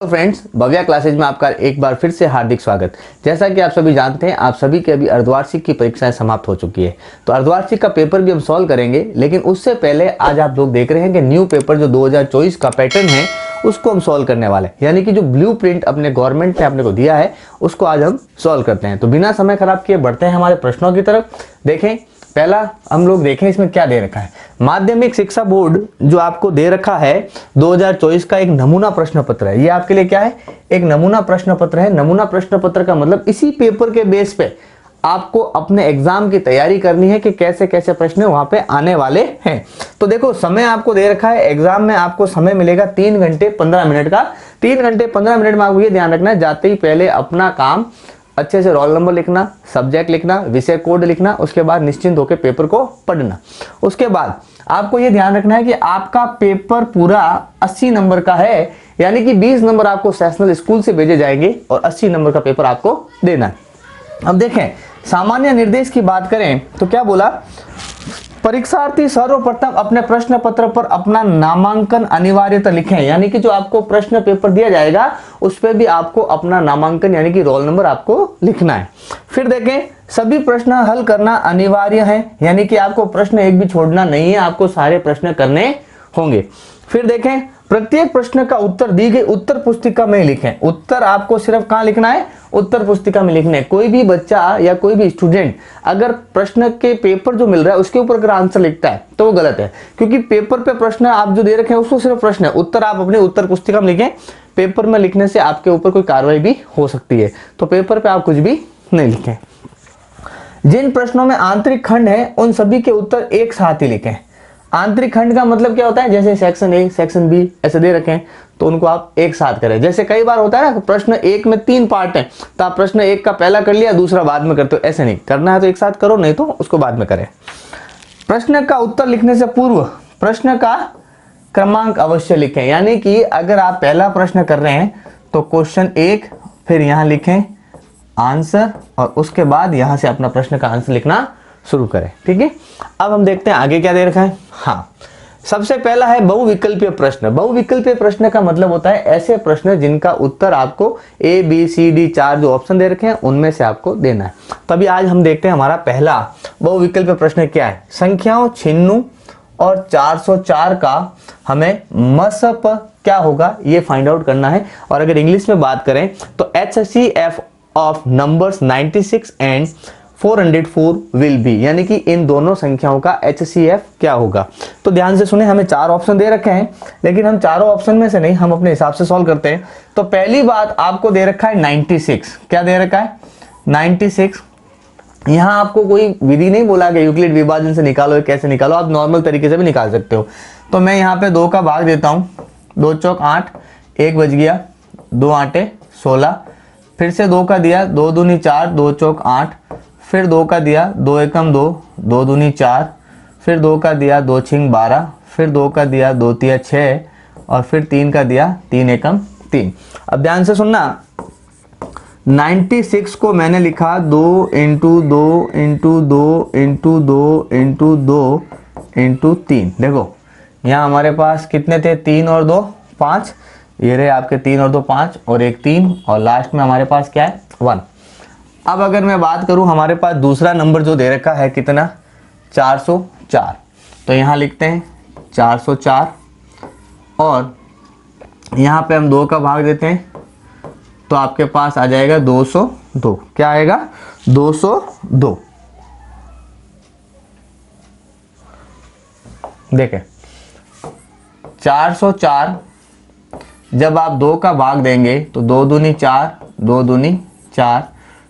तो friends, Bhavya classes में आपका एक बार फिर से हार्दिक स्वागत। जैसा कि आप सभी जानते हैं, आप सभी के अभी अर्धवार्षिक की परीक्षाएं समाप्त हो चुकी है, तो अर्धवार्षिक का पेपर भी हम सॉल्व करेंगे। लेकिन उससे पहले आज आप लोग देख रहे हैं कि न्यू पेपर जो 2024 का पैटर्न है उसको हम सॉल्व करने वाले हैं। यानी कि जो ब्लूप्रिंट अपने गवर्नमेंट ने अपने को दिया है उसको आज हम सॉल्व करते हैं। तो बिना समय खराब किए बढ़ते हैं हमारे प्रश्नों की तरफ। देखें, पहला हम लोग देखें इसमें क्या दे रखा है। माध्यमिक शिक्षा बोर्ड जो आपको दे रखा है 2024 का एक नमूना प्रश्न पत्र है। ये आपके लिए क्या है? एक नमूना प्रश्न पत्र है। नमूना प्रश्न पत्र का मतलब इसी पेपर के बेस पे आपको अपने एग्जाम की तैयारी करनी है कि कैसे कैसे प्रश्न वहां पे आने वाले हैं। तो देखो, समय आपको दे रखा है। एग्जाम में आपको समय मिलेगा 3 घंटे 15 मिनट का। 3 घंटे 15 मिनट में आपको ये ध्यान रखना है, जाते ही पहले अपना काम अच्छे से रोल नंबर लिखना, सब्जेक्ट लिखना, विषय कोड लिखना, उसके बाद निश्चिंत होकर पेपर को पढ़ना। उसके बाद आपको यह ध्यान रखना है कि आपका पेपर पूरा 80 नंबर का है, यानी कि 20 नंबर आपको सेशनल स्कूल से भेजे जाएंगे और 80 नंबर का पेपर आपको देना है। अब देखें, सामान्य निर्देश की बात करें तो क्या बोला? परीक्षार्थी सर्वप्रथम अपने प्रश्न पत्र पर अपना नामांकन अनिवार्यतः लिखें। यानी कि जो आपको प्रश्न पेपर दिया जाएगा उस पर भी आपको अपना नामांकन यानी कि रोल नंबर आपको लिखना है। फिर देखें, सभी प्रश्न हल करना अनिवार्य है, यानी कि आपको प्रश्न एक भी छोड़ना नहीं है, आपको सारे प्रश्न करने होंगे। फिर देखें, प्रत्येक प्रश्न का उत्तर दी गई उत्तर पुस्तिका में लिखें। उत्तर आपको सिर्फ कहां लिखना है? उत्तर पुस्तिका में लिखना है। कोई भी बच्चा या कोई भी स्टूडेंट अगर प्रश्न के पेपर जो मिल रहा है उसके ऊपर अगर आंसर लिखता है तो वो गलत है, क्योंकि पेपर पे प्रश्न आप जो दे रखे हैं उसको सिर्फ प्रश्न है। उत्तर आप अपने उत्तर पुस्तिका में लिखें। पेपर में लिखने से आपके ऊपर कोई कार्रवाई भी हो सकती है, तो पेपर पे आप कुछ भी नहीं लिखें। जिन प्रश्नों में आंतरिक खंड है उन सभी के उत्तर एक साथ ही लिखें। आंतरिक खंड का मतलब क्या होता है? जैसे सेक्शन ए, सेक्शन बी ऐसे दे रखे हैं तो उनको आप एक साथ करें। जैसे कई बार होता है ना, प्रश्न एक में 3 पार्ट हैं तो आप प्रश्न एक का पहला कर लिया, दूसरा बाद में करते हो। ऐसे नहीं करना है, तो एक साथ करो, नहीं तो उसको बाद में करें। प्रश्न का उत्तर लिखने से पूर्व प्रश्न का क्रमांक अवश्य लिखें। यानी कि अगर आप पहला प्रश्न कर रहे हैं तो क्वेश्चन 1, फिर यहां लिखें आंसर और उसके बाद यहां से अपना प्रश्न का आंसर लिखना शुरू करें। ठीक है, अब हम देखते हैं आगे क्या दे रखा है। हाँ, सबसे पहला है बहुविकल्पीय प्रश्न। बहुविकल्पीय प्रश्न का मतलब होता है ऐसे प्रश्न जिनका उत्तर आपको A, B, C, D 4 जो ऑप्शन दे रखे हैं उनमें से आपको देना है। तभी आज हम देखते हैं हमारा पहला बहुविकल्पीय प्रश्न क्या है। संख्याओं 96 और 404 का हमें मसप क्या होगा ये फाइंड आउट करना है। और अगर इंग्लिश में बात करें तो HCF of numbers 96 and 404 will be, यानी कि इन दोनों संख्याओं का HCF क्या होगा। तो ध्यान से सुने, हमें 4 ऑप्शन दे रखे हैं, लेकिन हम चारों ऑप्शन में से नहीं, हम अपने हिसाब से सॉल्व करते हैं। तो पहली बात आपको दे रखा है 96। क्या दे रखा है? 96। यहां आपको कोई विधि नहीं बोला कि यूक्लिड विभाजन से निकालो, कैसे निकालो, आप नॉर्मल तरीके से भी निकाल सकते हो। तो मैं यहाँ पे 2 का भाग देता हूँ। 2 चौक 8, 1 बज गया, 2 आटे 16, फिर से 2 का दिया, 2 दूनी 4, 2 चौक 8, फिर 2 का दिया, 2 एकम 2, 2 दूनी 4, फिर 2 का दिया, 2 छिंग 12, फिर 2 का दिया, 2 तिया 6 और फिर 3 का दिया, 3 एकम 3। अब ध्यान से सुनना, 96 को मैंने लिखा 2 into 2 into 2 into 2 into 2 into 3। देखो यहाँ हमारे पास कितने थे? 3 और 2 5, ये रहे आपके 3 और 2 5 और एक 3 और लास्ट में हमारे पास क्या है? 1। अब अगर मैं बात करूं, हमारे पास दूसरा नंबर जो दे रखा है कितना? 404। तो यहां लिखते हैं 404 और यहां पे हम 2 का भाग देते हैं तो आपके पास आ जाएगा 202। क्या आएगा? 202। देखें, 404 जब आप 2 का भाग देंगे तो 2 दूनी 4, 2 दूनी 4,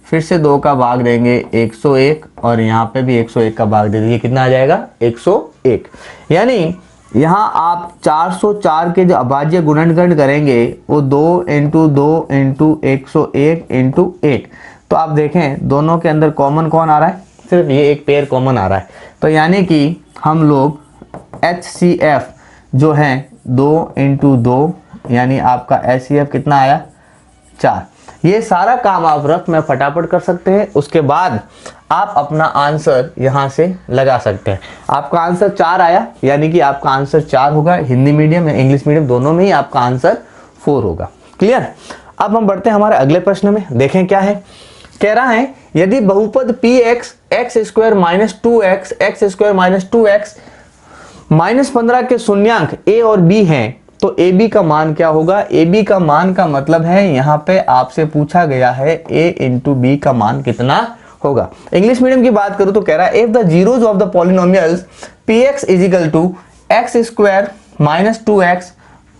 फिर से 2 का भाग देंगे 101 और यहाँ पे भी 101 का भाग दे दीजिए, कितना आ जाएगा? 101। यानी यहाँ आप 404 के जो अभाज्य गुणनखंड करेंगे वो 2 इंटू 2 इंटू 101 इंटू 1। तो आप देखें दोनों के अंदर कॉमन कौन आ रहा है? सिर्फ ये एक पेयर कॉमन आ रहा है। तो यानी कि हम लोग HCF जो है 2 इंटू 2, यानी आपका HCF कितना आया? 4। ये सारा काम आप रफ में फटाफट कर सकते हैं। उसके बाद आप अपना आंसर यहां से लगा सकते हैं। आपका आंसर 4 आया, यानी कि आपका आंसर 4 होगा। हिंदी मीडियम या इंग्लिश मीडियम दोनों में ही आपका आंसर 4 होगा। क्लियर। अब हम बढ़ते हैं हमारे अगले प्रश्न में, देखें क्या है। कह रहा है यदि बहुपद px x square minus 2x x square minus 2x minus 15 के शून्यांक a और b हैं तो ab का मान क्या होगा। ab का मान का मतलब है यहाँ पे आपसे पूछा गया है a इंटू b का मान कितना होगा। इंग्लिश मीडियम की बात करूं तो कह रहा है if the zeros of the polynomials px is equal to x square minus 2x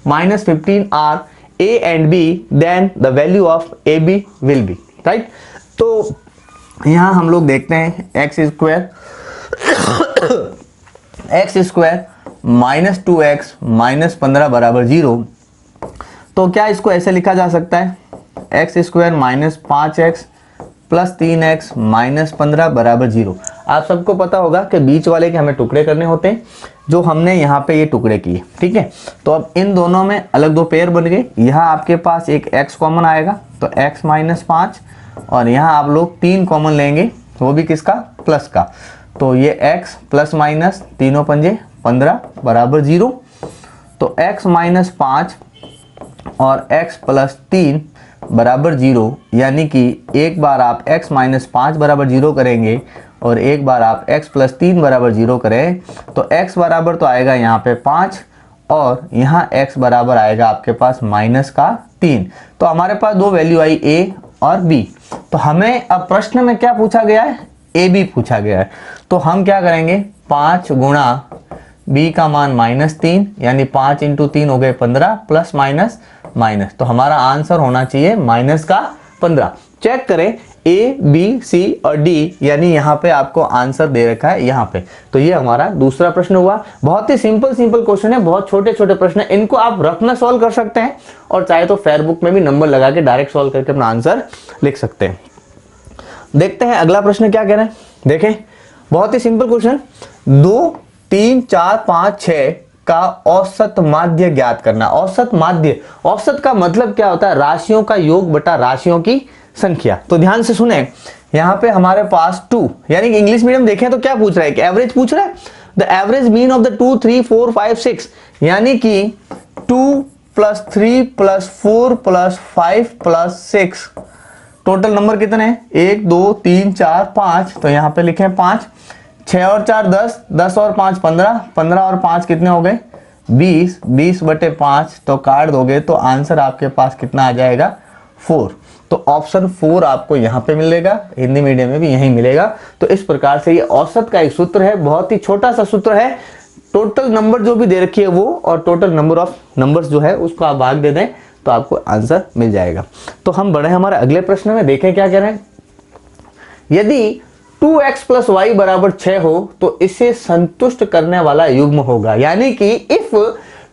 minus 15 are a एंड b then the value of ab will be, right. तो यहां हम लोग देखते हैं x square minus 2x minus 15 बराबर 0। तो क्या इसको ऐसे लिखा जा सकता है x square minus 5x plus 3x minus 15 बराबर 0। आप सबको पता होगा कि बीच वाले के हमें टुकड़े करने होते हैं, जो हमने यहाँ पे ये टुकड़े किए, ठीक है। तो अब इन दोनों में अलग दो पेयर बन गए। यहाँ आपके पास एक x कॉमन आएगा तो x माइनस 5, और यहाँ आप लोग 3 कॉमन लेंगे, वो भी किसका, प्लस का। तो ये x प्लस माइनस तीनों पंजे 15 बराबर 0। तो x माइनस 5 और x प्लस 3 बराबर 0, यानी कि एक बार आप x माइनस 5 बराबर 0 करेंगे और एक बार आप x प्लस 3 बराबर 0 करें तो x बराबर तो आएगा यहाँ पे 5 और यहाँ x बराबर आएगा आपके पास माइनस का 3। तो हमारे पास दो वैल्यू आई a और b। तो हमें अब प्रश्न में क्या पूछा गया है, a b पूछा गया है। तो हम क्या करेंगे 5 गुणा b का मान माइनस 3, यानी 5 इंटू 3 हो गए 15 प्लस माइनस माइनस। तो हमारा आंसर होना चाहिए माइनस का 15। चेक करें a b c और d, यानी यहाँ पे आपको आंसर दे रखा है यहाँ पे। तो ये हमारा दूसरा प्रश्न हुआ। बहुत ही सिंपल क्वेश्चन है, बहुत छोटे छोटे प्रश्न है, इनको आप रफ में सॉल्व कर सकते हैं और चाहे तो फेयर बुक में भी नंबर लगा के डायरेक्ट सॉल्व करके अपना आंसर लिख सकते हैं। देखते हैं अगला प्रश्न क्या कह रहे हैं। देखें बहुत ही सिंपल क्वेश्चन, 2 3 4 5 6 का औसत माध्य ज्ञात करना। औसत माध्य, औसत का मतलब क्या होता है, राशियों का योग बटा राशियों की संख्या। तो ध्यान से सुने, यहां पे हमारे पास 2, यानी कि इंग्लिश मीडियम देखें तो क्या पूछ रहा है, कि एवरेज पूछ रहा है। The average mean of the 2 3 4 5 6, यानी कि 2 plus 3 plus 4 plus 5 plus 6, total number कितने हैं 1 2 3 4 5। तो यहां पे लिखें 5, 6 और 4 10, 10 और 5 15, 15 और 5 कितने हो गए 20, 20 बटे 5 तो काट दोगे तो आंसर आपके पास कितना आ जाएगा 4। तो ऑप्शन 4 आपको यहाँ पे मिलेगा, हिंदी मीडियम में भी यही मिलेगा। तो इस प्रकार से ये औसत का एक सूत्र है, बहुत ही छोटा सा सूत्र है। टोटल नंबर जो भी दे रखी है वो और टोटल नंबर ऑफ नंबर्स जो है उसको आप भाग दे दें तो आपको आंसर मिल जाएगा। तो हम बढ़े हमारे अगले प्रश्न में, देखें क्या कह रहे हैं। यदि 2x प्लस वाई बराबर 6 हो तो इसे संतुष्ट करने वाला युग्म होगा, यानी कि if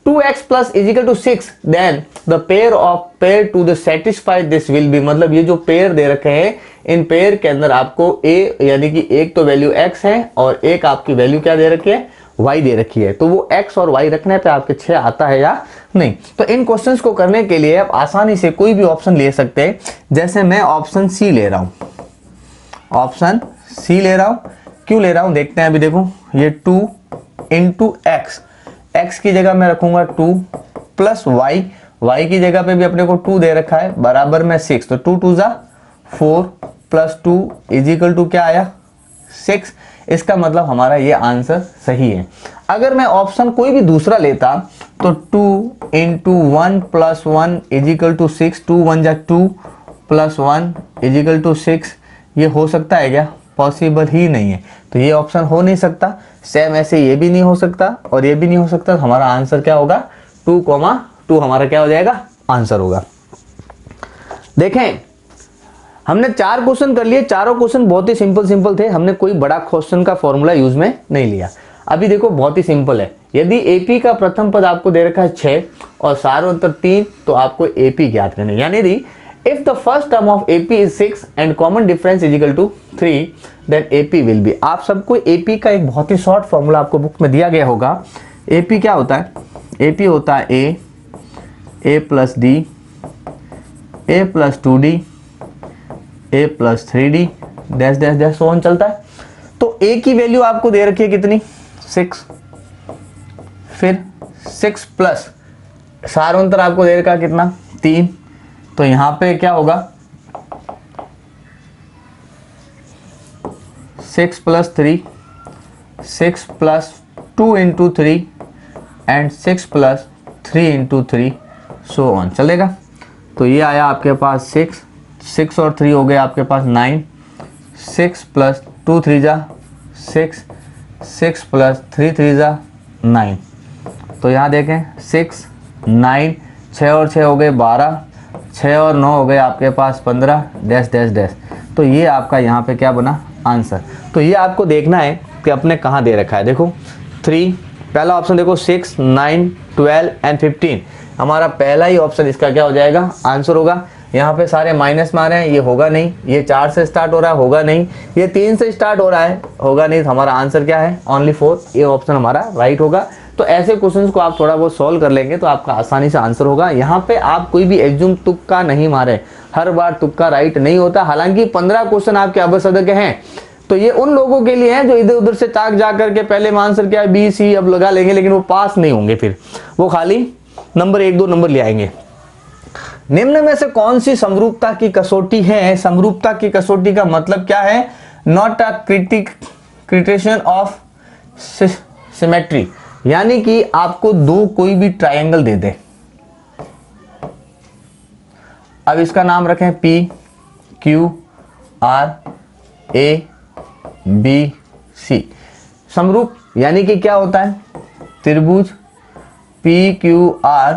2x plus is equal to 6 then the pair to the satisfy this will be. मतलब ये जो पेयर दे रखे हैं इन पेयर के अंदर आपको a, यानी कि एक तो वैल्यू x है और एक आपकी वैल्यू क्या दे रखी है y दे रखी है। तो वो x और y रखने पे आपके 6 आता है या नहीं। तो इन क्वेश्चंस को करने के लिए आप आसानी से कोई भी ऑप्शन ले सकते हैं। जैसे मैं ऑप्शन सी ले रहा हूं, ऑप्शन सी ले रहा हूं, क्यों ले रहा हूं देखते हैं। अभी देखो ये 2 इंटू एक्स, एक्स की जगह मैं रखूंगा 2 प्लस वाई, वाई की जगह पे भी अपने को 2 दे रखा है बराबर में 6। तो 2 2 जा 4 प्लस 2 इज इक्वल टू क्या आया 6। इसका मतलब हमारा ये आंसर सही है। अगर मैं ऑप्शन कोई भी दूसरा लेता तो 2 into 1 plus 1 is equal to 6, 2 1 जा 2 प्लस 1 इज इक्वल टू 6। ये हो सकता है क्या, पॉसिबल ही नहीं है। तो ये ऑप्शन हो नहीं सकता। सेम ऐसे ये भी नहीं हो सकता और ये भी नहीं हो सकता। तो हमारा आंसर क्या होगा 2, हमारा क्या हो जाएगा आंसर होगा। देखें हमने 4 क्वेश्चन कर लिए, चारों क्वेश्चन बहुत ही सिंपल थे। हमने कोई बड़ा क्वेश्चन का फॉर्मूला यूज में नहीं लिया। अभी देखो बहुत ही सिंपल है। यदि एपी का प्रथम पद आपको दे रखा है 6 और सारों उत्तर 3 तो आपको एपी ज्ञात करना है। यानी if the first term of AP is 6 and common difference is equal to 3 then AP will be। आप सबको AP का एक बहुत ही शॉर्ट फॉर्मूला आपको बुक में दिया गया होगा। AP क्या होता है, AP होता है A plus D, A plus 2D, A plus 3D dash dash dash so on चलता है। तो A की वैल्यू आपको दे रखी है कितनी 6, फिर 6 प्लस सारों अंतर आपको दे रखा कितना 3, तो यहाँ पे क्या होगा 6 + 3, 6 + 2 × 3 एंड 6 + 3 × 3 सो ऑन चलेगा। तो ये आया आपके पास 6, 6 और 3 हो गए आपके पास 9, 6 + 2 3 जा 6, 6 + 3 3 जा 9। तो यहाँ देखें 6 9, 6 और 6 हो गए 12, 6 और 9 हो गए आपके पास 15 डैश डैश डैश। तो ये आपका यहाँ पे क्या बना आंसर। तो ये आपको देखना है कि अपने कहाँ दे रखा है। देखो 3 पहला ऑप्शन देखो 6 9 12 एंड 15 हमारा पहला ही ऑप्शन इसका क्या हो जाएगा आंसर होगा। यहाँ पे सारे माइनस में आ रहे हैं, ये होगा नहीं। ये 4 से स्टार्ट हो रहा है, होगा नहीं। ये 3 से स्टार्ट हो रहा है, होगा नहीं। तो हमारा आंसर क्या है ओनली 4, ये ऑप्शन हमारा राइट होगा। तो ऐसे क्वेश्चंस को आप थोड़ा बहुत सॉल्व कर लेंगे तो आपका आसानी से आंसर होगा। यहाँ पे आप कोई भी एग्जूम तुक्का नहीं मारे, हर बार तुक्का राइट नहीं होता। हालांकि 15 क्वेश्चन आपके अबसद के हैं, तो ये उन लोगों के लिए हैं जो इधर उधर से ताक जा करके पहले में आंसर क्या है बी सी अब लगा लेंगे, लेकिन वो पास नहीं होंगे, फिर वो खाली नंबर 1 2 नंबर ले आएंगे। निम्न में से कौन सी समरूपता की कसौटी है? समरूपता की कसौटी का मतलब क्या है? नॉट अ क्रिटेशन ऑफ सिमेट्री, यानी कि आपको दो कोई भी ट्रायंगल दे दे। अब इसका नाम रखें P Q R A B C। समरूप यानी कि क्या होता है? त्रिभुज P Q R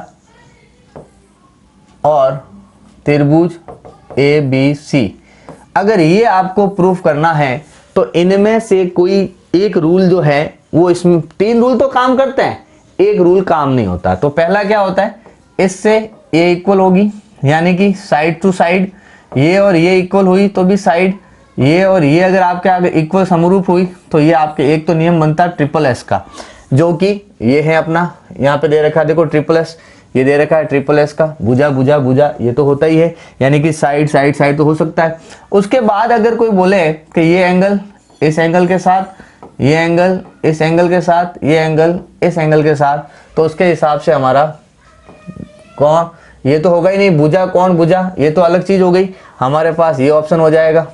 और त्रिभुज A B C। अगर ये आपको प्रूफ करना है तो इनमें से कोई एक रूल जो है वो, इसमें 3 रूल तो काम करते हैं, एक रूल काम नहीं होता। तो पहला क्या होता है, इससे ये इक्वल होगी, यानी कि साइड टू साइड ये और ये इक्वल हुई तो भी साइड ये और ये अगर आपके आगे इक्वल समरूप हुई तो ये आपके एक तो नियम बनता है ट्रिपल एस का, जो कि ये है अपना यहाँ पे दे रखा है, देखो ट्रिपल एस ये दे रखा है ट्रिपल एस का, भुजा भुजा भुजा ये तो होता ही है, यानी कि साइड साइड साइड तो हो सकता है। उसके बाद अगर कोई बोले कि ये एंगल इस एंगल के साथ, ये एंगल इस एंगल के साथ, ये एंगल इस एंगल के साथ, तो उसके हिसाब से हमारा कौन, ये तो होगा ही नहीं, भुजा कौन भुजा, ये तो अलग चीज हो गई। हमारे पास ये ऑप्शन हो जाएगा।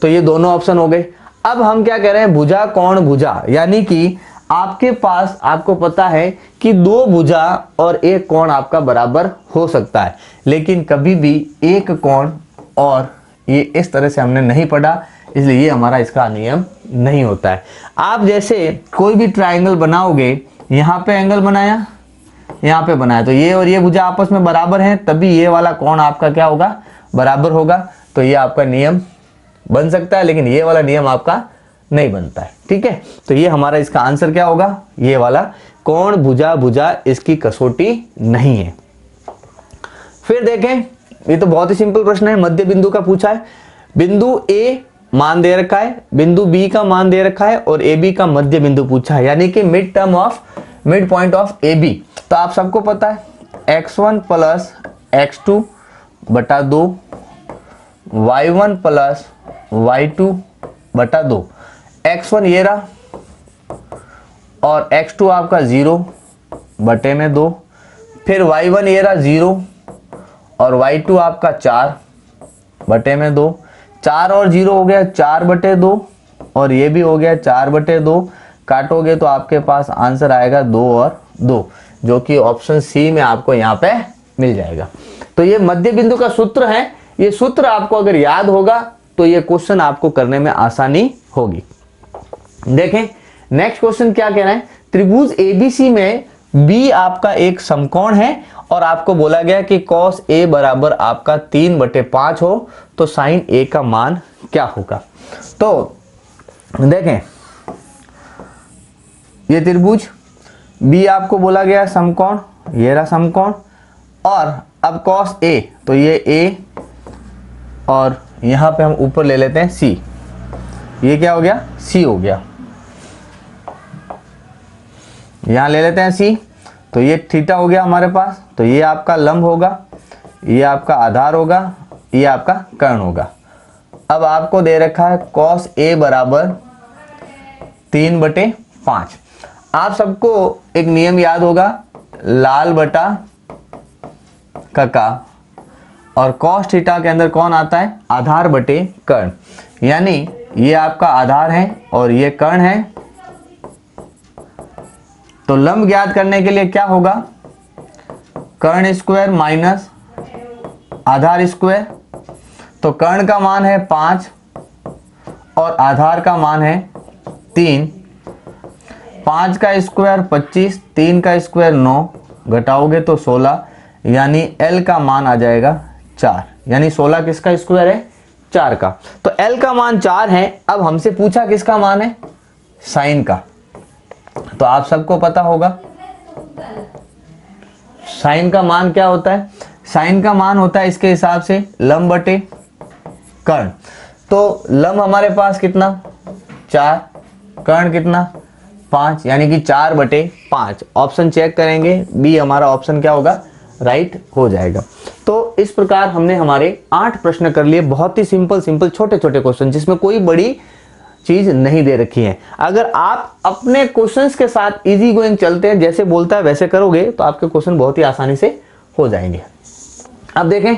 तो ये दोनों ऑप्शन हो गए। अब हम क्या कह रहे हैं, भुजा कौन भुजा, यानी कि आपके पास आपको पता है कि दो भुजा और एक कोण आपका बराबर हो सकता है, लेकिन कभी भी एक कोण और ये इस तरह से हमने नहीं पढ़ा, इसलिए ये हमारा इसका नियम नहीं होता है। आप जैसे कोई भी ट्रायंगल बनाओगे, यहाँ पे एंगल बनाया, यहाँ पे बनाया, तो ये और ये भुजा आपस में बराबर हैं, तभी ये वाला कोण आपका क्या होगा बराबर होगा। तो ये आपका नियम बन सकता है, लेकिन ये वाला नियम आपका नहीं बनता है। ठीक है, तो ये हमारा इसका आंसर क्या होगा, ये वाला कोण भुजा भुजा इसकी कसौटी नहीं है। फिर देखें, ये तो बहुत ही सिंपल प्रश्न है, मध्य बिंदु का पूछा है। बिंदु ए मान दे रखा है, बिंदु बी का मान दे रखा है और ए बी का मध्य बिंदु पूछा है, यानी कि mid point of A B. तो आप सबको पता है x1 + x2 बटा 2, y1 + y2 बटा 2। x1 ये रहा और x2 आपका 0 बटे में 2, फिर y1 ये रहा 0 और y2 आपका 4 बटे में 2। 4 और 0 हो गया 4 बटे 2 और ये भी हो गया 4 बटे 2। काटोगे तो आपके पास आंसर आएगा 2 और 2, जो कि ऑप्शन सी में आपको यहाँ पे मिल जाएगा। तो ये मध्य बिंदु का सूत्र है। ये सूत्र आपको अगर याद होगा तो ये क्वेश्चन आपको करने में आसानी होगी। देखें नेक्स्ट क्वेश्चन क्या कह रहा है, त्रिभुज एबीसी में बी आपका एक समकोण है और आपको बोला गया कि cos A बराबर आपका 3/5 हो तो sin A का मान क्या होगा। तो देखें ये त्रिभुज B आपको बोला गया समकोण, ये रहा समकोण, और अब cos A तो ये A और यहां पे हम ऊपर ले लेते हैं C, ये क्या हो गया C हो गया, यहां ले लेते हैं C, तो ये थीटा हो गया हमारे पास। तो ये आपका लंब होगा, ये आपका आधार होगा, ये आपका कर्ण होगा। अब आपको दे रखा है cos A बराबर 3/5। आप सबको एक नियम याद होगा, लाल बटा कका और cos थीटा के अंदर कौन आता है, आधार बटे कर्ण, यानी ये आपका आधार है और ये कर्ण है। तो लंब ज्ञात करने के लिए क्या होगा, कर्ण स्क्वायर माइनस आधार स्क्वायर। तो कर्ण का मान है 5 और आधार का मान है 3। 5 का स्क्वायर 25, 3 का स्क्वायर 9, घटाओगे तो 16, यानी L का मान आ जाएगा 4, यानी 16 किसका स्क्वायर है, 4 का। तो L का मान 4 है। अब हमसे पूछा किसका मान है, साइन का। तो आप सबको पता होगा साइन का मान क्या होता है, साइन का मान होता है इसके हिसाब से लंब बटे कर्ण। तो लंब हमारे पास कितना 4, कर्ण कितना 5, यानी कि 4 बटे 5। ऑप्शन चेक करेंगे, बी हमारा ऑप्शन क्या होगा, राइट हो जाएगा। तो इस प्रकार हमने हमारे 8 प्रश्न कर लिए, बहुत ही सिंपल छोटे छोटे क्वेश्चन जिसमें कोई बड़ी चीज नहीं दे रखी है। अगर आप अपने क्वेश्चंस के साथ इजी गोइंग चलते हैं, जैसे बोलता है वैसे करोगे, तो आपके क्वेश्चन बहुत ही आसानी से हो जाएंगे। अब देखें,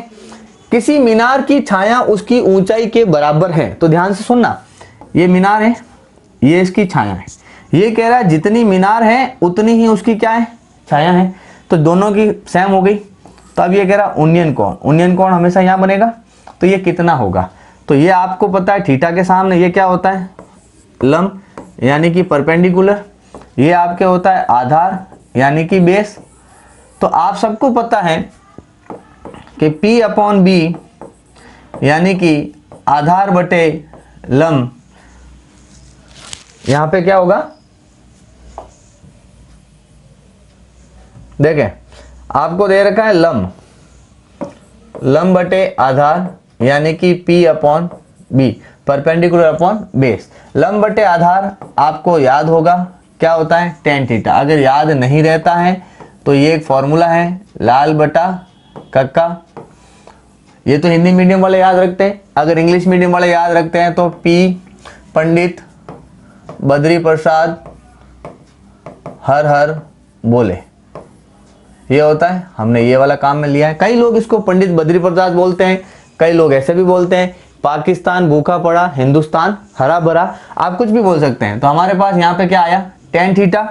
किसी मीनार की छाया उसकी ऊंचाई के बराबर है। तो ध्यान से सुनना, ये मीनार है, ये इसकी छाया है। ये कह रहा है जितनी मीनार है उतनी ही उसकी क्या है, छाया है। तो दोनों की सेम हो गई। तो अब ये कह रहा उन्नयन कोण, उन्नयन कोण हमेशा यहाँ बनेगा। तो ये कितना होगा, तो ये आपको पता है थीटा के सामने ये क्या होता है, लंब यानी कि परपेंडिकुलर। ये आपके होता है आधार यानी कि बेस। तो आप सबको पता है कि P अपॉन बी यानी कि आधार बटे लंब, यहां पे क्या होगा, देखें आपको दे रखा है लंब, लंब बटे आधार यानी कि P upon B, perpendicular upon base. लंब बटे आधार आपको याद होगा क्या होता है, tan थीटा। अगर याद नहीं रहता है तो ये एक फॉर्मूला है, लाल बटा कक्का। ये तो हिंदी मीडियम वाले याद रखते हैं। अगर इंग्लिश मीडियम वाले याद रखते हैं तो P पंडित बद्री प्रसाद हर हर बोले, ये होता है। हमने ये वाला काम में लिया है। कई लोग इसको पंडित बद्री प्रसाद बोलते हैं, कई लोग ऐसे भी बोलते हैं, पाकिस्तान भूखा पड़ा, हिंदुस्तान हरा भरा, आप कुछ भी बोल सकते हैं। तो हमारे पास यहाँ पे क्या आया, tan थीटा।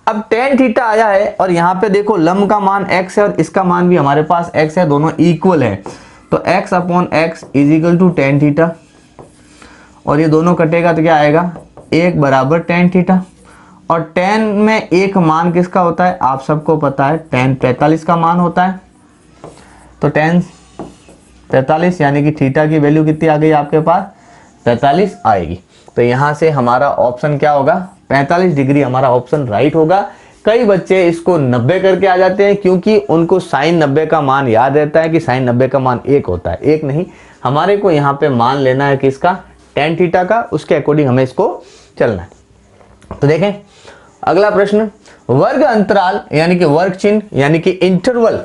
अब tan थीटा आया है और यहाँ पे देखो लंब का मान x है और इसका मान भी हमारे पास x है, दोनों इक्वल है। तो x upon x is equal to tan theta, और ये दोनों कटेगा तो क्या आएगा, 1 बराबर tan थीटा। और tan में एक मान किसका होता है, आप सबको पता है tan 45 का मान होता है। तो tan 45 यानी कि थीटा की वैल्यू कितनी आ गई आपके पास, 45 आएगी। तो यहाँ से हमारा ऑप्शन क्या होगा, 45 डिग्री हमारा ऑप्शन राइट होगा। कई बच्चे इसको 90 करके आ जाते हैं क्योंकि उनको साइन 90 का मान याद रहता है कि साइन 90 का मान 1 होता है। 1 नहीं, हमारे को यहाँ पे मान लेना है किसका, tan थीटा का, उसके अकॉर्डिंग हमें इसको चलना है। तो देखें अगला प्रश्न, वर्ग अंतराल यानी कि वर्ग चिन्ह यानी कि इंटरवल,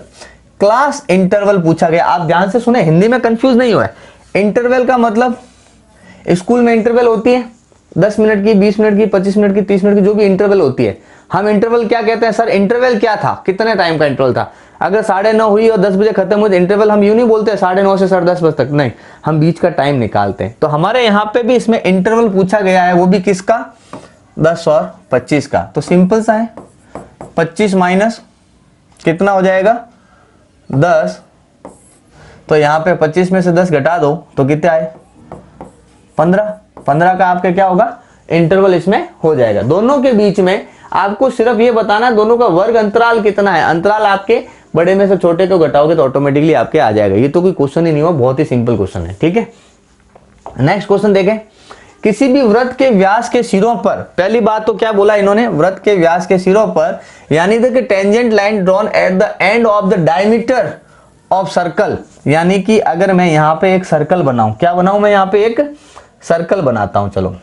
क्लास इंटरवल पूछा गया। आप ध्यान से सुने, हिंदी में कंफ्यूज नहीं हुआ है। इंटरवल का मतलब स्कूल में इंटरवल होती है 10 मिनट की, 20 मिनट की, 25 मिनट की, 30 मिनट की, जो भी इंटरवल होती है। हम इंटरवल क्या कहते हैं, सर इंटरवल क्या था, कितने टाइम का इंटरवल था। अगर 9:30 हुई और 10 बजे खत्म हुई तो इंटरवल हम यूं नहीं बोलते 9:30 से 10:30 बजे तक, नहीं, हम बीच का टाइम निकालते हैं। तो हमारे यहाँ पे भी इसमें इंटरवल पूछा गया है, वो भी किसका, 10 और 25 का। तो सिंपल सा है, 25 माइनस कितना हो जाएगा 10। तो यहाँ पे 25 में से 10 घटा दो तो कितने आए 15। 15 का आपके क्या होगा, इंटरवल इसमें हो जाएगा। दोनों के बीच में आपको सिर्फ ये बताना है दोनों का वर्ग अंतराल कितना है। अंतराल आपके बड़े में से छोटे को घटाओगे तो ऑटोमेटिकली आपके आ जाएगा। ये तो कोई क्वेश्चन ही नहीं हुआ, बहुत ही सिंपल क्वेश्चन है, ठीक है। नेक्स्ट क्वेश्चन देखें, किसी भी वृत्त के व्यास के सिरों पर, पहली बात तो क्या बोला इन्होंने, वृत्त के व्यास के सिरों पर, यानी कि tangent line drawn at the end of the diameter of circle, यानी कि अगर मैं यहां पे एक सर्कल बनाऊं, क्या बनाऊं मैं, यहां पे एक सर्कल बनाता हूं। चलो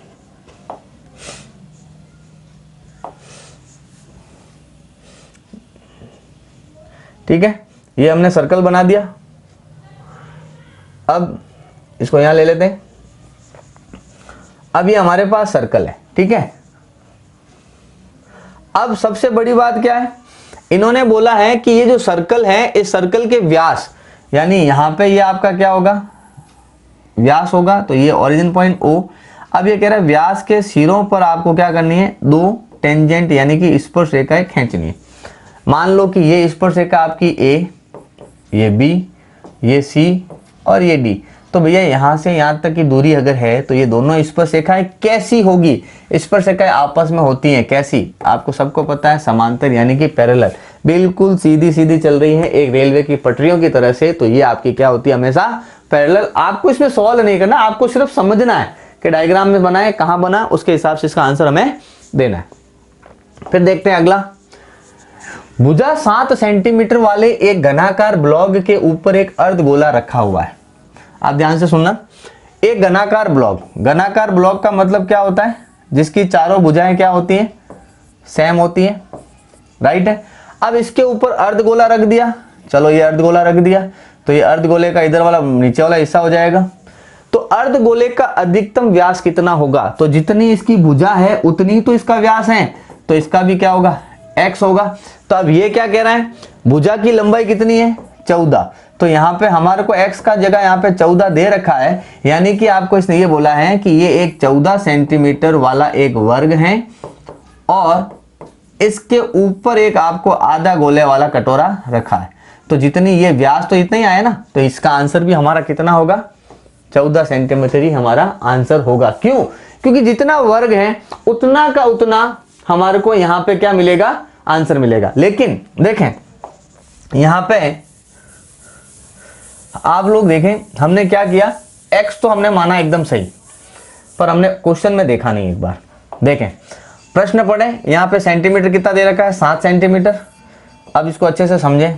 ठीक है, ये हमने सर्कल बना दिया। अब इसको यहां ले लेते हैं। अब ये हमारे पास सर्कल है, ठीक है। अब सबसे बड़ी बात क्या है, इन्होंने बोला है कि ये जो सर्कल है, इस सर्कल के व्यास यानी यहाँ पे ये आपका क्या होगा, व्यास होगा, तो ये ओरिजिन पॉइंट O। अब ये कह रहा है व्यास के सिरों पर आपको क्या करनी है, 2 टेंजेंट यानी कि स्पर्श रेखाएं खींचनी है। मान लो कि ये स्पर्श रेखा आपकी A, ये B, ये C और ये D। तो भैया यहाँ से यहाँ तक की दूरी अगर है तो ये दोनों स्पर्श रेखाएं कैसी होगी, स्पर्श रेखाएं आपस में होती हैं कैसी, आपको सबको पता है, समांतर यानी कि पैरेलल, बिल्कुल सीधी सीधी चल रही है एक रेलवे की पटरियों की तरह से। तो ये आपकी क्या होती है, हमेशा पैरेलल। आपको इसमें सॉल्व नहीं करना, आपको सिर्फ समझना है कि डायग्राम में बनाए, कहाँ बना, उसके हिसाब से इसका आंसर हमें देना है। फिर देखते हैं अगला। भुजा 7 सेंटीमीटर वाले एक घनाकार ब्लॉक के ऊपर एक अर्धगोला रखा हुआ है। आप ध्यान से सुनना, एक घनाकार ब्लॉक, घनाकार ब्लॉक का मतलब क्या होता है, जिसकी चारों भुजाएं क्या होती हैं, सेम होती है, राइट है। अब इसके ऊपर अर्धगोला रख दिया, चलो ये अर्धगोला रख दिया, तो ये अर्धगोले का इधर वाला नीचे वाला हिस्सा हो जाएगा। तो अर्धगोले का अधिकतम व्यास कितना होगा, तो जितनी इसकी भुजा है उतनी तो इसका व्यास है, तो इसका भी क्या होगा, x होगा। तो अब ये क्या कह रहा है, भुजा की लंबाई कितनी है, 14। तो यहाँ पे हमारे को x का जगह यहाँ पे 14 दे रखा है, यानी कि आपको इसने ये बोला है कि ये एक 14 सेंटीमीटर वाला एक वर्ग है और इसके ऊपर एक आपको आधा गोले वाला कटोरा रखा है। तो जितनी ये व्यास तो इतना ही आया ना, तो इसका आंसर भी हमारा कितना होगा, 14 सेंटीमीटर ही हमारा आंसर होगा। क्यों, क्योंकि जितना वर्ग है उतना का उतना हमारे को यहाँ पे क्या मिलेगा, आंसर मिलेगा। लेकिन देखें यहाँ पे आप लोग देखें हमने क्या किया, x तो हमने माना एकदम सही, पर हमने क्वेश्चन में देखा नहीं। एक बार देखें, प्रश्न पढ़े, यहाँ पे सेंटीमीटर कितना दे रखा है, 7 सेंटीमीटर। अब इसको अच्छे से समझें,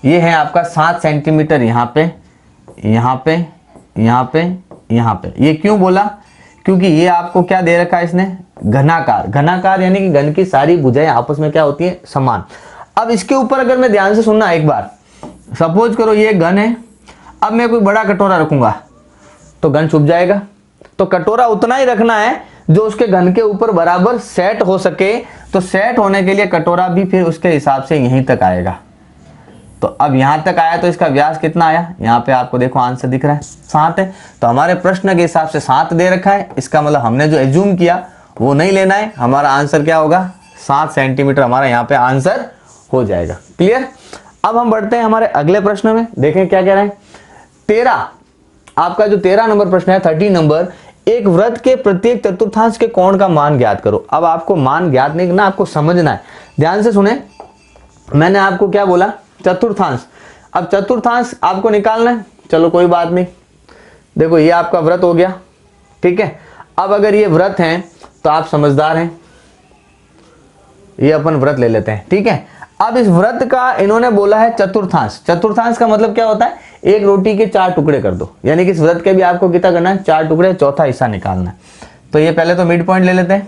ये है आपका 7 सेंटीमीटर यहाँ पे, यहाँ पे, यहाँ पे, यहाँ पे। ये क्यों बोला, क्योंकि ये आपको क्या दे रखा है इसने, घनाकार। घनाकार यानी कि घन की सारी भुजाएं आपस में क्या होती है, समान। अब इसके ऊपर अगर मैं ध्यान से सुनना एक बार, सपोज करो ये घन है, अब मैं कोई बड़ा कटोरा रखूंगा तो घन छुप जाएगा। तो कटोरा उतना ही रखना है जो उसके घन के ऊपर बराबर सेट हो सके। तो सेट होने के लिए कटोरा भी फिर उसके हिसाब से यहीं तक आएगा। तो अब यहां तक आया तो इसका व्यास कितना आया, यहाँ पे आपको देखो आंसर दिख रहा है 7 है। तो हमारे प्रश्न के हिसाब से 7 दे रखा है, इसका मतलब हमने जो एज्यूम किया वो नहीं लेना है, हमारा आंसर क्या होगा, 7 सेंटीमीटर हमारा यहाँ पे आंसर हो जाएगा। क्लियर। अब हम बढ़ते हैं हमारे अगले प्रश्न में, देखें क्या कह रहे हैं। 13 आपका जो 13 नंबर प्रश्न है, 13 नंबर, एक वृत्त के प्रत्येक चतुर्थांश के कोण का मान ज्ञात करो। अब आपको मान ज्ञात नहीं करना, आपको समझना है। ध्यान से सुने, मैंने आपको क्या बोला, चतुर्थांश। अब चतुर्थांश आपको निकालना है, चलो कोई बात नहीं। देखो ये आपका वृत्त हो गया, ठीक है। अब अगर ये वृत्त है तो आप समझदार हैं, ये अपन वृत्त ले लेते हैं, ठीक है। अब इस वृत्त का इन्होंने बोला है चतुर्थांश। चतुर्थांश का मतलब क्या होता है, एक रोटी के 4 टुकड़े कर दो, यानी कि इस वृत्त के भी आपको कितना करना है, 4 टुकड़े, चौथा हिस्सा निकालना है। तो ये पहले तो मिड पॉइंट ले लेते हैं,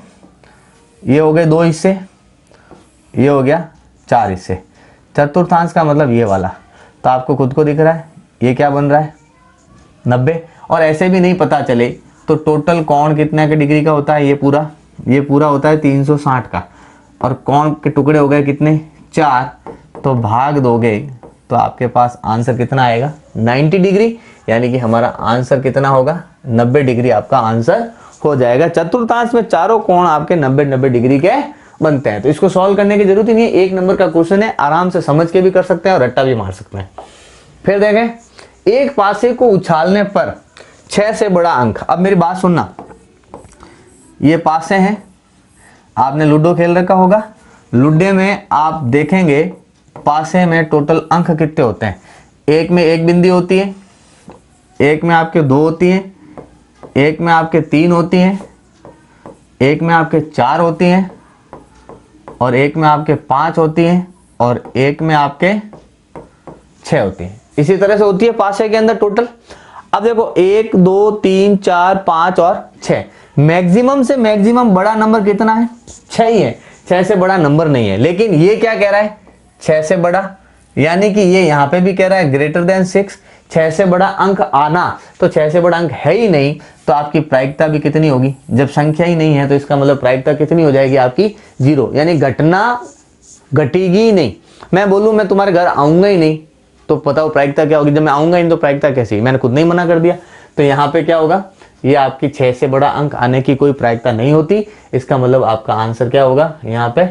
ये हो गए 2 हिस्से, ये हो गया 4 हिस्से। चतुर्थांश का मतलब ये वाला, तो आपको खुद को दिख रहा है ये क्या बन रहा है, 90। और ऐसे भी नहीं पता चले तो टोटल कोण कितने के डिग्री का होता है, ये पूरा होता है 360 का। और कोण के टुकड़े हो गए कितने, 4, तो भाग दोगे तो आपके पास आंसर कितना आएगा, 90 डिग्री। यानी कि हमारा आंसर कितना होगा, 90 डिग्री आपका आंसर हो जाएगा। चतुर्थांश में चारों कोण आपके 90 डिग्री के बनते हैं। तो इसको सॉल्व करने की जरूरत ही नहीं है, 1 नंबर का क्वेश्चन है, आराम से समझ के भी कर सकते हैं और रट्टा भी मार सकते हैं। फिर देखें, एक पासे को उछालने पर 6 से बड़ा अंक। अब मेरी बात सुनना, ये पासे हैं, आपने लूडो खेल रखा होगा, लूडे में आप देखेंगे पासे में टोटल अंक कितने होते हैं। एक में 1 बिंदी होती है, एक में आपके 2 होती हैं, एक में आपके 3 होती हैं, एक में आपके 4 होती हैं, और एक में आपके 5 होती हैं, और एक में आपके 6 होती हैं। इसी तरह से होती है पासे के अंदर टोटल। अब देखो 1 2 3 4 5 और 6, मैक्सिमम से मैक्सिमम बड़ा नंबर कितना है, 6 ही है, 6 से बड़ा नंबर नहीं है। लेकिन ये क्या कह रहा है, 6 से बड़ा, यानी कि ये यहाँ पे भी कह रहा है ग्रेटर देन 6, 6 से बड़ा अंक आना। तो 6 से बड़ा अंक है ही नहीं, तो आपकी प्रायिकता भी कितनी होगी, जब संख्या ही नहीं है तो इसका मतलब प्रायिकता कितनी हो जाएगी आपकी, 0। यानी घटना घटेगी ही नहीं। मैं बोलूँ मैं तुम्हारे घर आऊंगा ही नहीं, तो बताओ प्रायिकता क्या होगी, जब मैं आऊंगा इन तो प्रायिकता कैसी, मैंने खुद नहीं मना कर दिया। तो यहाँ पे क्या होगा, ये आपकी 6 से बड़ा अंक आने की कोई प्रायिकता नहीं होती। इसका मतलब आपका आंसर क्या होगा, यहाँ पे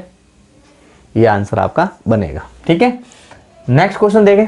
ये आंसर आपका बनेगा। ठीक है, नेक्स्ट क्वेश्चन देखें।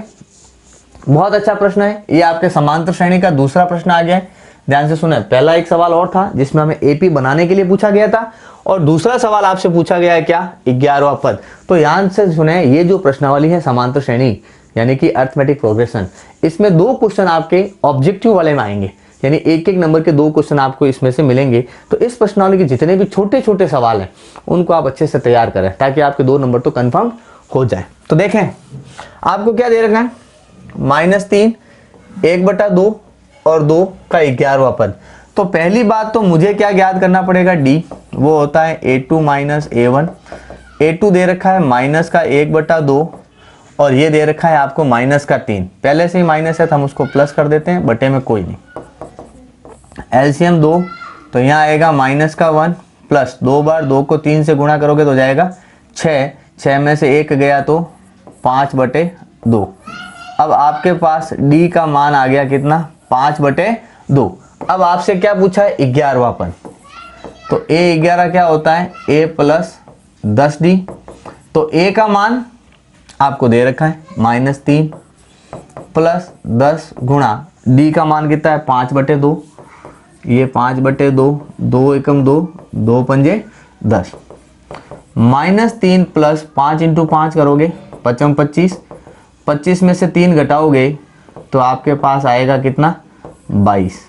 बहुत अच्छा प्रश्न है ये, आपके समांतर श्रेणी का दूसरा प्रश्न आ गया है। ध्यान से सुने, पहला एक सवाल और था जिसमें हमें एपी बनाने के लिए पूछा गया था, और दूसरा सवाल आपसे पूछा गया है क्या, 11वां पद। तो ध्यान से सुने, ये जो प्रश्नावली है समांतर श्रेणी यानी कि अर्थमेटिक प्रोग्रेशन, इसमें 2 क्वेश्चन आपके ऑब्जेक्टिव वाले में आएंगे, यानी एक एक नंबर के 2 क्वेश्चन आपको इसमें से मिलेंगे। तो इस प्रश्नावली के जितने भी छोटे छोटे सवाल हैं उनको आप अच्छे से तैयार करें ताकि आपके 2 नंबर तो कंफर्म हो जाए। तो देखें आपको क्या दे रखा है, -3, 1/2 और 2 का 11वां पद। तो पहली बात तो मुझे क्या ज्ञात करना पड़ेगा, डी, वो होता है a2 - a1। a2 दे रखा है माइनस का 1/2 और ये दे रखा है आपको -3। पहले से ही माइनस है तो हम उसको प्लस कर देते हैं, बटे में कोई नहीं। एलसीएम 2, तो यहाँ आएगा -1 प्लस 2 बार 2 को 3 से गुणा करोगे तो हो जाएगा 6, 6 में से 1 गया तो 5/2। अब आपके पास डी का मान आ गया कितना, 5/2। अब आपसे क्या पूछा है, 11वां पद। तो a11 क्या होता है, a + 10d। तो a का मान आपको दे रखा है -3 प्लस 10 गुणा d का मान कितना है, 5/2। ये 5/2, 2 एकम 2, 2 पंजे 10। -3 प्लस 5 × 5 करोगे 5 25, 25 में से 3 घटाओगे तो आपके पास आएगा कितना, 22।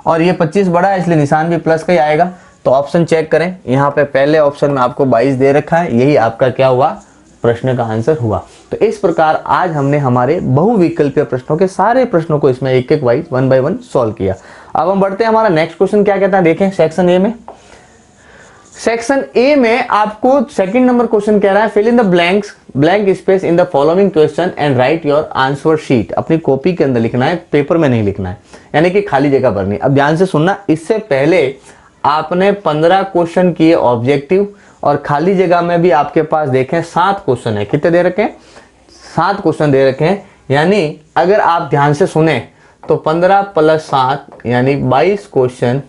और ये 25 बड़ा है इसलिए निशान भी प्लस का ही आएगा। तो ऑप्शन चेक करें, यहाँ पे पहले ऑप्शन में आपको 22 दे रखा है, यही आपका क्या हुआ, प्रश्न का आंसर हुआ। तो इस प्रकार आज हमने हमारे बहुविकल्पीय प्रश्नों के सारे प्रश्नों को इसमें एक एक वाइज 1 बाय 1 सॉल्व किया। अब हम बढ़ते हैं, हमारा नेक्स्ट क्वेश्चन क्या कहता है, देखें सेक्शन ए में। सेक्शन ए में आपको सेकंड नंबर क्वेश्चन कह रहा है, fill in the blank space in the following question and write your answer sheet. अपनी कॉपी के अंदर लिखना है, पेपर में नहीं लिखना है, यानी कि खाली जगह भरनी। अब ध्यान से सुनना, इससे पहले आपने 15 क्वेश्चन किए ऑब्जेक्टिव, और खाली जगह में भी आपके पास देखें 7 क्वेश्चन है। कितने दे रखे हैं, 7 क्वेश्चन दे रखे हैं। यानी अगर आप ध्यान से सुने तो 15 + 7 यानी 22 क्वेश्चन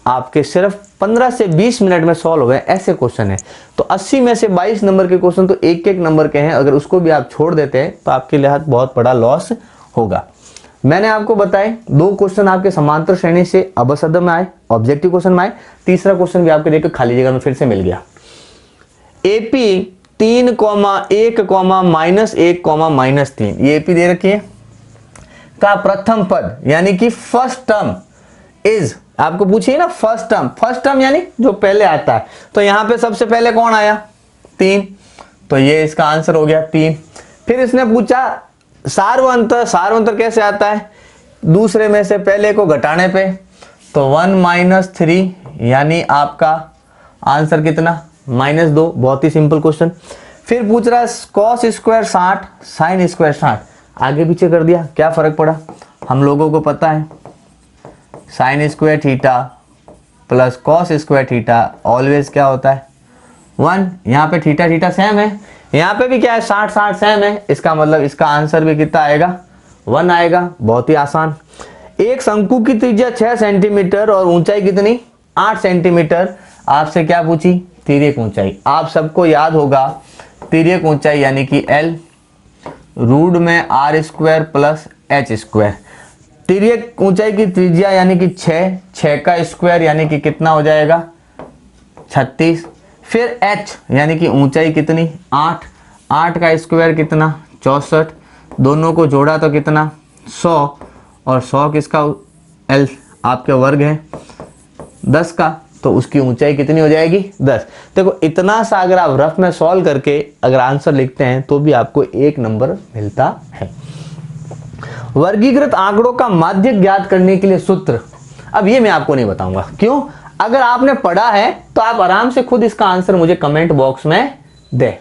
आपके सिर्फ 15 से 20 मिनट में सॉल्व हो गए, ऐसे क्वेश्चन है। तो 80 में से 22 नंबर के क्वेश्चन तो एक एक नंबर के हैं, अगर उसको भी आप छोड़ देते हैं तो आपके लिए बहुत बड़ा लॉस होगा। मैंने आपको बताए 2 क्वेश्चन आपके समांतर श्रेणी से अबसद में आए, ऑब्जेक्टिव क्वेश्चन में आए। तीसरा क्वेश्चन भी आपके देखो खाली जगह में फिर से मिल गया। एपी 3, 1, -1, -3, ये एपी दे रखी है का प्रथम पद यानी कि फर्स्ट टर्म इज, आपको पूछिए ना फर्स्ट टर्म यानी जो पहले आता है। तो यहां पे सबसे पहले कौन आया, 3, तो ये इसका आंसर हो गया 3। फिर इसने पूछा सार्वंतर कैसे आता है, दूसरे में से पहले को घटाने पे, तो 1 - 3 यानी आपका आंसर कितना, -2। बहुत ही सिंपल क्वेश्चन। फिर पूछ रहा है cos स्क्वायर 60 sin स्क्वायर 60, आगे पीछे कर दिया, क्या फर्क पड़ा, हम लोगों को पता है sin square theta plus cos square theta always क्या होता है 1। यहाँ पे थीटा सेम है, यहाँ पे भी क्या है 60 सेम है, इसका मतलब इसका आंसर भी कितना आएगा, 1 आएगा। बहुत ही आसान। एक शंकु की त्रिज्या 6 सेंटीमीटर और ऊंचाई कितनी, 8 सेंटीमीटर। आपसे क्या पूछी, तिर्यक ऊंचाई। आप सबको याद होगा तिर्यक ऊंचाई यानी कि L, रूट में r² प्लस h²। तिर्यक ऊंचाई की त्रिज्या यानी कि 6 का स्क्वायर यानी कि कितना हो जाएगा 36। फिर h यानी कि ऊंचाई कितनी 8 का स्क्वायर कितना 64, दोनों को जोड़ा तो कितना 100, और 100 किसका L आपके वर्ग है 10 का, तो उसकी ऊंचाई कितनी हो जाएगी 10। देखो इतना सा अगर आप रफ में सॉल्व करके अगर आंसर लिखते हैं तो भी आपको 1 नंबर मिलता है। वर्गीकृत आंकड़ों का माध्य ज्ञात करने के लिए सूत्र, अब ये मैं आपको नहीं बताऊंगा, क्यों, अगर आपने पढ़ा है तो आप आराम से खुद इसका आंसर मुझे कमेंट बॉक्स में दें,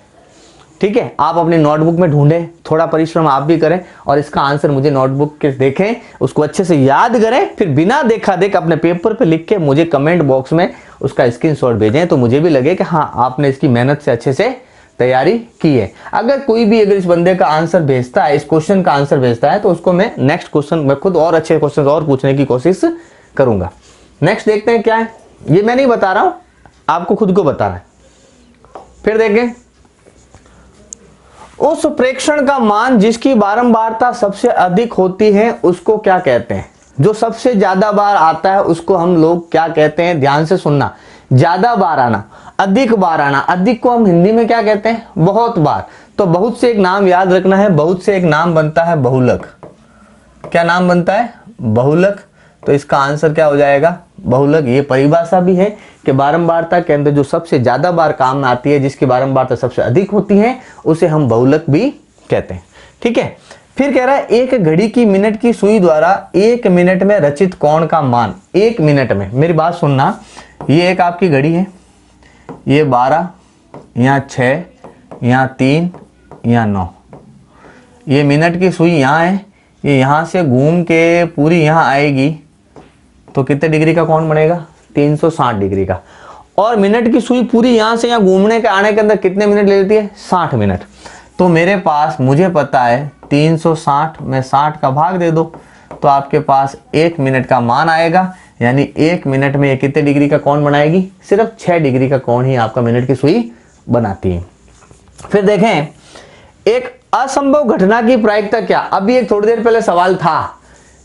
ठीक है। आप अपनी नोटबुक में ढूंढें, थोड़ा परिश्रम आप भी करें और इसका आंसर मुझे नोटबुक के देखें, उसको अच्छे से याद करें, फिर बिना देखा देख अपने पेपर पे लिख के मुझे कमेंट बॉक्स में उसका स्क्रीनशॉट भेजें, तो मुझे भी लगे कि हाँ आपने इसकी मेहनत से अच्छे से तैयारी की है। अगर कोई भी अगर इस बंदे का आंसर भेजता है, इस क्वेश्चन का आंसर भेजता है, तो उसको मैं नेक्स्ट क्वेश्चन मैं खुद और अच्छे क्वेश्चन और पूछने की कोशिश करूंगा। नेक्स्ट देखते हैं क्या है, ये मैं नहीं बता रहा हूं, आपको खुद को बताना है। फिर देखें, उस प्रेक्षण का मान जिसकी बारंबारता सबसे अधिक होती है उसको क्या कहते हैं? जो सबसे ज्यादा बार आता है उसको हम लोग क्या कहते हैं? ध्यान से सुनना, ज्यादा बार आना, अधिक बार आना। अधिक को हम हिंदी में क्या कहते हैं? बहुत बार। तो बहुत से एक नाम याद रखना है, बहुत से एक नाम बनता है बहुलक। क्या नाम बनता है? बहुलक। तो इसका आंसर क्या हो जाएगा? बहुलक। ये परिभाषा भी है कि बारंबारता के अंदर जो सबसे ज्यादा बार काम में आती है, जिसकी बारंबारता सबसे अधिक होती है, उसे हम बहुलक भी कहते हैं। ठीक है। फिर कह रहा है एक घड़ी की मिनट की सुई द्वारा 1 मिनट में रचित कोण का मान। 1 मिनट में, मेरी बात सुनना, ये एक आपकी घड़ी है, ये 12, यहाँ 6, यहाँ 3, यहाँ 9। ये मिनट की सुई यहाँ है, ये यहाँ से घूम के पूरी यहाँ आएगी तो कितने डिग्री का कोण बनेगा? 360 डिग्री का। और मिनट की सुई पूरी यहाँ से यहाँ घूमने के आने के अंदर कितने मिनट ले लेती है? 60 मिनट। तो मेरे पास, मुझे पता है 360 में 60 का भाग दे दो तो आपके पास 1 मिनट का मान आएगा। यानी 1 मिनट में ये कितने डिग्री का कोण बनाएगी? सिर्फ 6 डिग्री का कोण ही आपका मिनट की सुई बनाती है। फिर देखें, एक असंभव घटना की प्रायिकता क्या? अभी एक थोड़ी देर पहले सवाल था,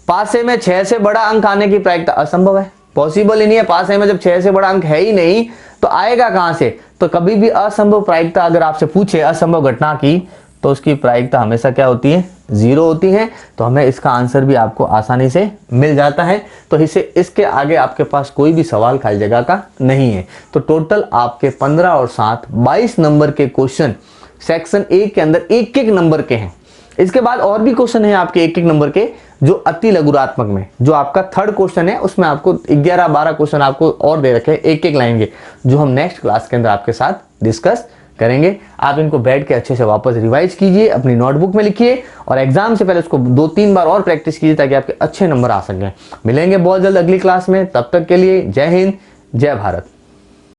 पासे में 6 से बड़ा अंक आने की प्रायिकता असंभव है, पॉसिबल ही नहीं है। पासे में जब 6 से बड़ा अंक है ही नहीं तो आएगा कहां से? तो कभी भी असंभव प्रायिकता अगर आपसे पूछे असंभव घटना की, तो उसकी प्रायिकता हमेशा क्या होती है? 0 होती है। तो हमें इसका आंसर भी आपको आसानी से मिल जाता है। तो इसके आगे आपके पास कोई भी सवाल खाली जगह का नहीं है। तो टोटल आपके 15 और 7 22 नंबर के क्वेश्चन सेक्शन 1 के अंदर एक एक नंबर के हैं। इसके बाद और भी क्वेश्चन है आपके एक एक नंबर के, जो अति लघुरात्मक में, जो आपका 3rd क्वेश्चन है, उसमें आपको 11-12 क्वेश्चन आपको और दे रखे हैं एक एक लाइन के, जो हम नेक्स्ट क्लास के अंदर आपके साथ डिस्कस करेंगे। आप इनको बैठ के अच्छे से वापस रिवाइज कीजिए, अपनी नोटबुक में लिखिए और एग्जाम से पहले उसको 2-3 बार और प्रैक्टिस कीजिए ताकि आपके अच्छे नंबर आ सकें। मिलेंगे बहुत जल्द अगली क्लास में, तब तक के लिए जय हिंद, जय भारत।